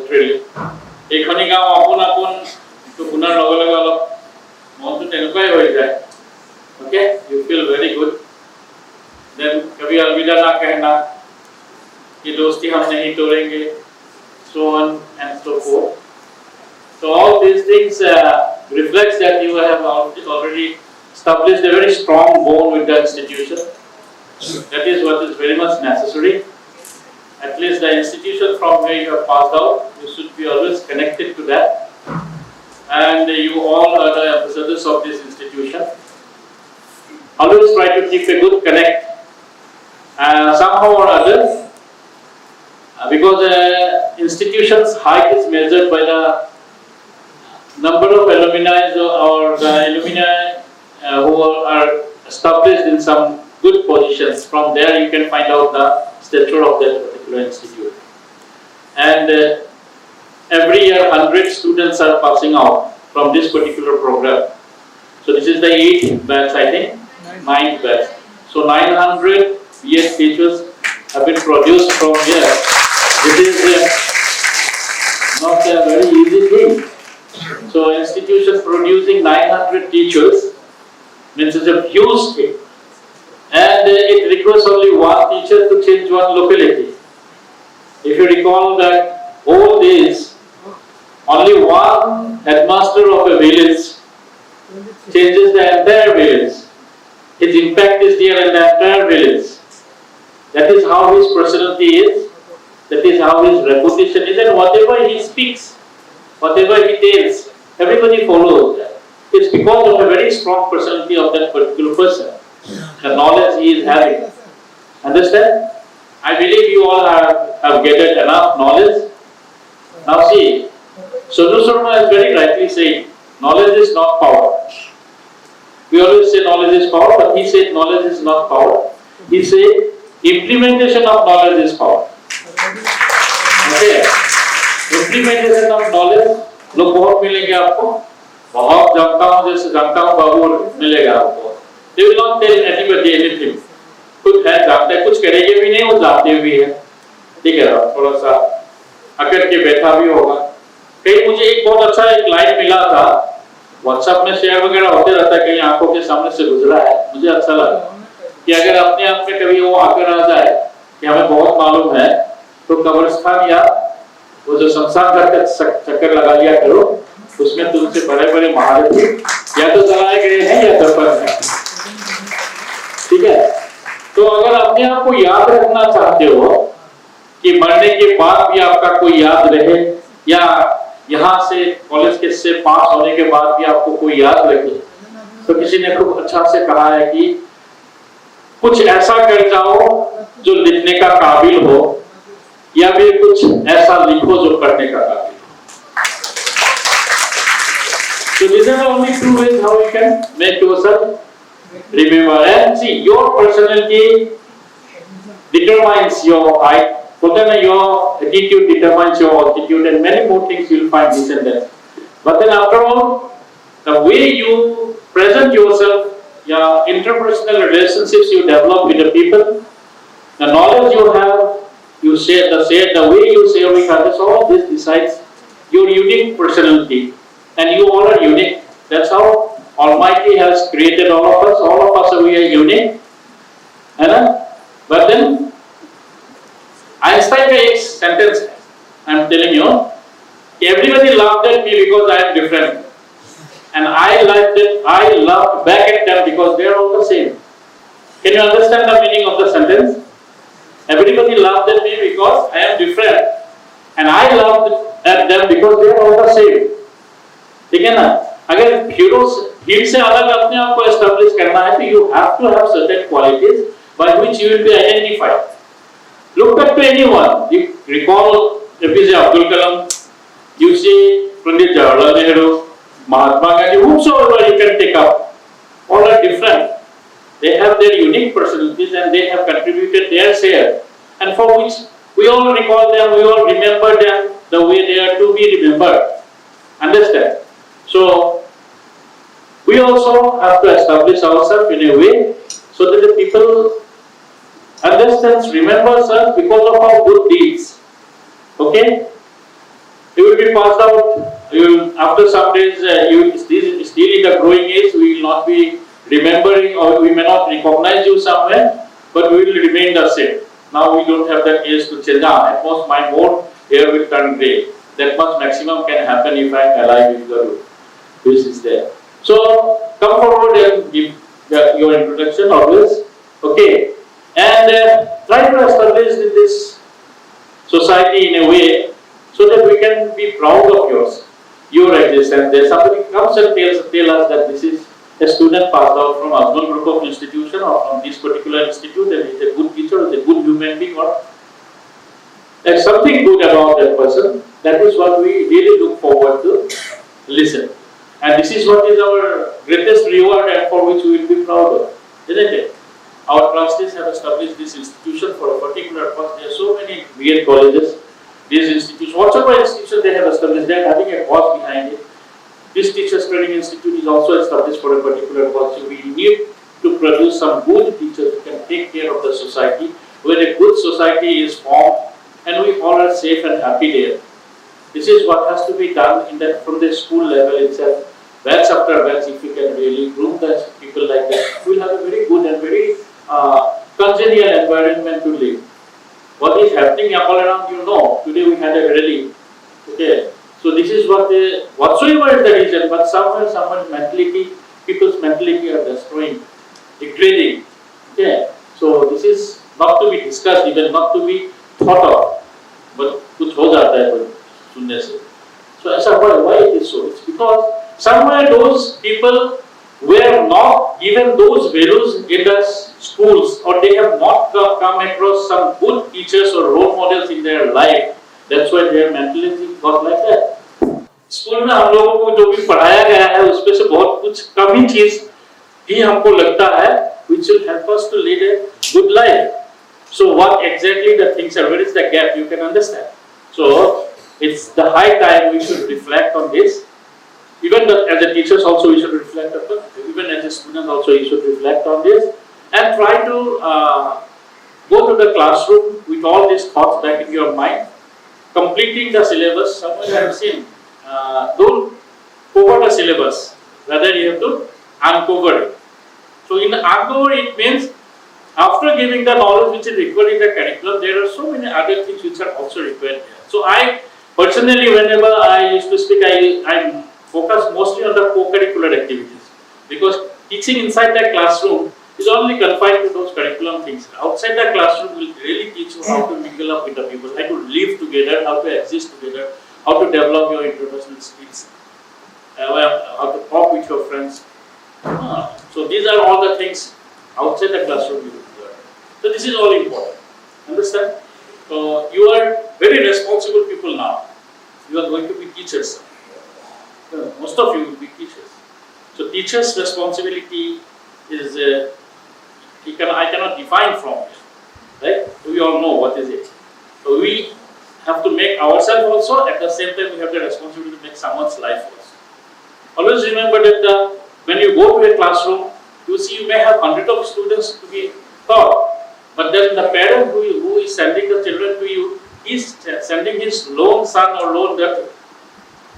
literally. এইখনি গাঁও আপোন তো শুনাৰ লগে লগে অলপ মনটো তেনেকুৱাই হৈ যায়. Okay, you feel very good. Then कभी अलविदा ना कहना कि दोस्ती हम नहीं तोड़ेंगे, so on and so forth. So all these things reflects that you have already established a very strong bond with the institution. That is what is very much necessary. At least the institution from where you have passed out, you should be always connected to that. And you all are the ambassadors of this institution. Always try to keep a good connect. Somehow or other, because institution's height is measured by the number of alumni or the alumni who are established in some good positions. From there you can find out the stature of that particular institute. And every year 100 students are passing out from this particular program. So this is the 8th batch, I think, 9th batch. So 900 B.Ed teachers have been produced from here. This is not a very easy thing. So institution producing 900 teachers means it's a huge thing. And it requires only one teacher to change one locality. If you recall that all days, only one headmaster of a village changes the entire village. His impact is there in the entire village. That is how his personality is. That is how his reputation is. And whatever he speaks, whatever he tells, everybody follows that. It's because of a very strong personality of that particular person. The knowledge he is having. Understand? I believe you all have gathered enough knowledge. Now see, Sonu Sharma is very rightly saying, knowledge is not power. We always say knowledge is power, but he said knowledge is not power. He said implementation of knowledge is power. Okay? Implementation of knowledge, लोग बहुत मिलेंगे आपको, बहुत जानता हूँ जैसे जानता हूँ बाबू मिलेगा आपको. They will not tell anybody anything. कुछ है जानते हैं, कुछ करेंगे भी नहीं, वो जानते भी है. ठीक है, थोड़ा सा अकड़ के बैठा भी होगा. कहीं मुझे एक बहुत अच्छा एक लाइन मिला था, WhatsApp में शेयर वगैरह होते रहता है, कहीं आंखों के सामने से गुजरा है, मुझे अच्छा लगा कि अगर अपने आप में कभी वो आकर आ जाए कि हमें बहुत मालूम है, तो कब्रिस्तान या वो जो शमशान घाट का चक्कर लगा लिया करो, उसमें तुमसे बड़े-बड़े महारथी या तो जलाए गए हैं या दफन हैं. ठीक है? तो अगर अपने आप को याद रखना चाहते हो कि मरने के बाद भी आपका कोई याद रहे, या यहाँ से कॉलेज के से पास होने के बाद भी आपको कोई याद रखे, तो किसी ने खूब अच्छा से कहा है कि कुछ ऐसा कर जाओ जो लिखने का काबिल हो, या फिर कुछ ऐसा लिखो जो पढ़ने का काबिल हो. So these are only two ways how you can make yourself remember. And see, your personality determines your height. Your attitude determines your altitude, and many more things you will find this and that. But then after all, the way you present yourself, your interpersonal relationships you develop with the people, the knowledge you have, you share the way you share with others, all this decides your unique personality. And you all are unique. That's how Almighty has created all of us. All of us we are unique. But then Einstein का एक sentence है, I'm telling you, everybody laughed at me because I am different, and I laughed back at them because they are all the same. Can you understand the meaning of the sentence? Everybody laughed at me because I am different, and I laughed at them because they are all the same. ठीक है ना? अगर भीड़ से अलग अपने आप को establish करना है, तो you have to have certain qualities by which you will be identified. Look back to anyone. You recall APJ Abdul Kalam, you see Pandit Jawaharlal Nehru, Mahatma Gandhi, whomsoever you can take up. All are different. They have their unique personalities and they have contributed their share. And for which we all recall them, we all remember them the way they are to be remembered. Understand? So, we also have to establish ourselves in a way so that the people understands, remembers us because of our good deeds. Okay? You will be passed out. You will, after some days, you will still in the growing age. We will not be remembering, or we may not recognize you somewhere, but we will remain the same. Now we don't have that age to change. At most my more hair will turn grey. That much maximum can happen if I am alive if the wish is there. So come forward and give your introduction always. Okay, and try to establish in this society in a way so that we can be proud of your existence. There somebody comes and tell us that this is a student passed out from Ajmal group of institution or from this particular institute, and is a good teacher, is a good human being, or there's something good about that person. That is what we really look forward to listen. And this is what is our greatest reward and for which we will be proud of, isn't it? Our trustees have established this institution for a particular cause. There are so many B.Ed colleges, these institutions, whatever institution they have established, they are having a cause behind it. This Teachers Training Institute is also established for a particular cause. So we need to produce some good teachers who can take care of the society, where a good society is formed and we all are safe and happy there. This is what has to be done in that from the school level itself. Batch after batch, if we can really groom the people like that, we will have a very good and very congenial environment to live. What is happening all around, you know. Today we had a rally. Okay, so this is what whatsoever is the reason, but someone's mentality, people's mentality are destroying, degrading. Okay, so this is not to be discussed, even not to be thought of. But कुछ हो जाता है सुनने से. So ऐसा why it is so? It's because somewhere those people were not given those values in the schools, or they have not come across some good teachers or role models in their life. That's why their mentality got like that. School में हम लोगों को जो भी पढ़ाया गया है उसमें से बहुत कुछ कम ही चीज ही हमको लगता है which will help us to lead a good life. So what exactly the things are? Where is the gap? You can understand. So it's the high time we should reflect on this. Even as a teachers also we should reflect on it. Even as a student also you should reflect on this and try to go to the classroom with all these thoughts back in your mind. Completing the syllabus. Someone I have seen. Don't cover the syllabus. Rather you have to uncover it. So in uncover it means after giving the knowledge which is required in the curriculum, there are so many other things which are also required. So I personally, whenever I used to speak, I focus mostly on the co-curricular activities, because teaching inside the classroom is only confined to those curriculum things. Outside the classroom will really teach you how to mingle up with the people, how to live together, how to exist together, how to develop your interpersonal skills, how to talk with your friends. So these are all the things outside the classroom you will learn. So this is all important. Understand? So you are very responsible people now. You are going to be teachers. Most of you will be teachers. So teachers' responsibility is I cannot define from it, right? We all know what is it. So we have to make ourselves also. At the same time, we have the responsibility to make someone's life also. Always remember that when you go to a classroom, you see you may have hundreds of students to be taught, but then the parent who is sending the children to you is sending his lone son or lone daughter.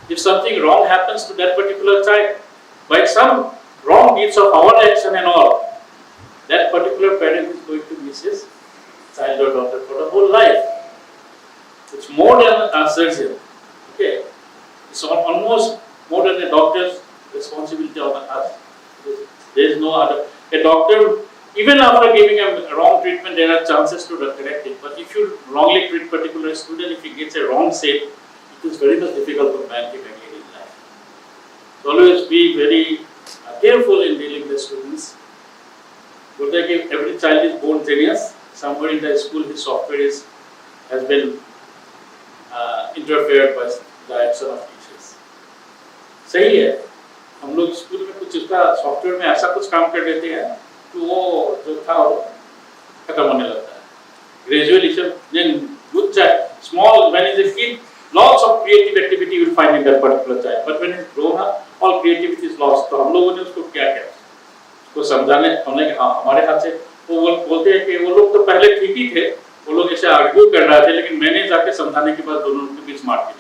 If something wrong happens to that particular child, by some wrong deeds of our action and all, that particular parent is going to miss his child or daughter for the whole life. It's more than a surgeon. Okay, it's almost more than a doctor's responsibility on us. There is no other. A doctor, even after giving a wrong treatment, there are chances to correct it. But if you wrongly treat a particular student, if he gets a wrong shape, it is very much difficult to manage him again in life. So always be very careful in dealing with the students. But every child is born genius. Somewhere in the school, his software has been interfered by the action of teachers. सही है. हम लोग school में कुछ इसका software में ऐसा कुछ काम कर देते हैं कि वो जो था वो खत्म होने लगता है. Graduation, then good child, small, when he is a kid, lots of creative activity you will find in that particular child. But when he is grown up, all creativity is lost. तो हम लोगों ने उसको क्या किया? उसको समझाने हमने हमारे हाथ से वो बोलते हैं कि वो लोग तो पहले ठीक ही थे, वो लोग ऐसे आर्ग्यू कर रहे थे, लेकिन मैंने जाके समझाने के बाद दोनों के बीच मार दी.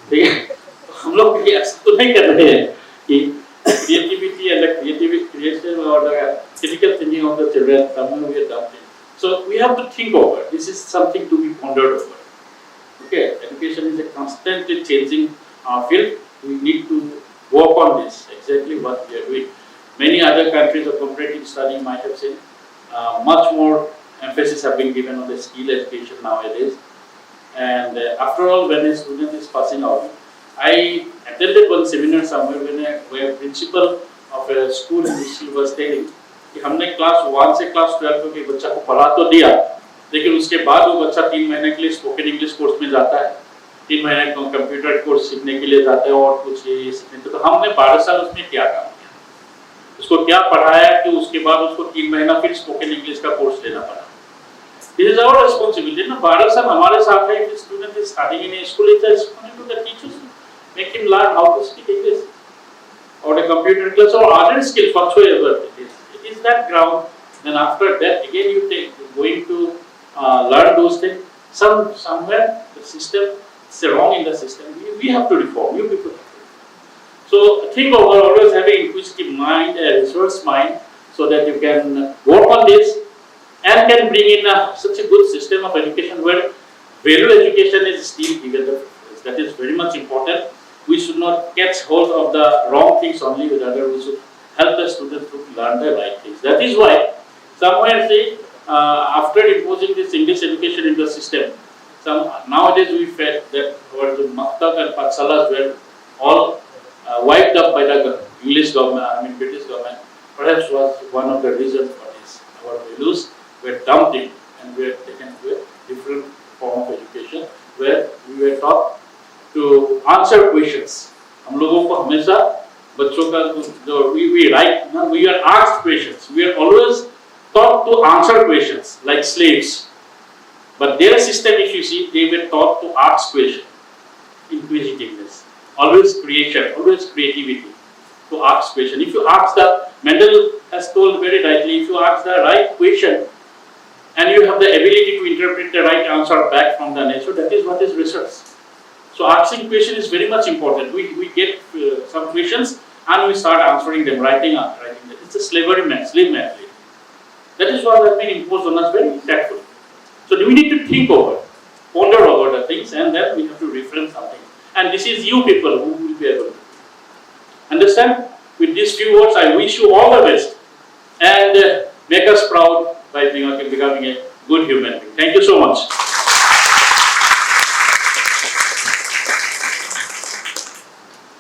ठीक है, हम लोग ये ऐसा तो नहीं कर रहे हैं कि creativity and the creative creation or the critical thinking of the children, somewhere we are dumping. So we have to think over. This is something to be pondered over. Okay, education is a constantly changing field. We need to work on this. Exactly what we are doing. Many other countries of comparative study might have seen much more emphasis have been given on the skill education nowadays. And after all, when a student is passing out, I attended one seminar somewhere where principal of a school in which he was telling कि हमने class 1 से class 12 के बच्चा को पढ़ा तो दिया, लेकिन उसके बाद वो बच्चा 3 महीने के लिए स्पोकन इंग्लिश कोर्स में जाता है, 3 महीने का कंप्यूटर कोर्स सीखने के लिए जाता है और कुछ ये सीखने। तो हमने 12 साल उसमें क्या काम किया, उसको क्या पढ़ाया कि उसके बाद उसको 3 महीना फिर स्पोकन इंग्लिश का कोर्स लेना पड़ा। This is our responsibility. ना 12 साल हमारे साथ है, if student is studying in a school, it's responsibility to the teachers to make him learn how to speak English or a computer class or other skills whatsoever it is. It is that ground. Then after that, again you going to learn those things. Somewhere the system is wrong in the system. We have to reform. You people. So think over, always have an inquisitive mind, a resource mind, so that you can work on this and can bring in such a good system of education where value education is still given the preference. That is very much important. We should not catch hold of the wrong things only, but rather we should help the students to learn the right things. That is why somewhere say after imposing this English education into the system, nowadays we felt that the maktab and pathshalas were all wiped up by the English government, British government. Perhaps was one of the reasons for this. Our values were dumped in and were taken to a different form of education where we were taught to answer questions. हम लोगों को हमेशा बच्चों का जो we write, we are asked questions. We are always taught to answer questions like slaves. But their system, if you see, they were taught to ask questions, inquisitiveness, always creation, always creativity, to ask question. If you ask Mendel has told very rightly, if you ask the right question and you have the ability to interpret the right answer back from the nature, that is what is research. So asking question is very much important. We get some questions and we start answering them, writing them. It's a slave method. That is what has been imposed on us very tactfully. So we need to think over, ponder over the things, and then we have to reframe something. And this is you people who will be able to understand. With these few words, I wish you all the best and make us proud by becoming a good human being. Thank you so much.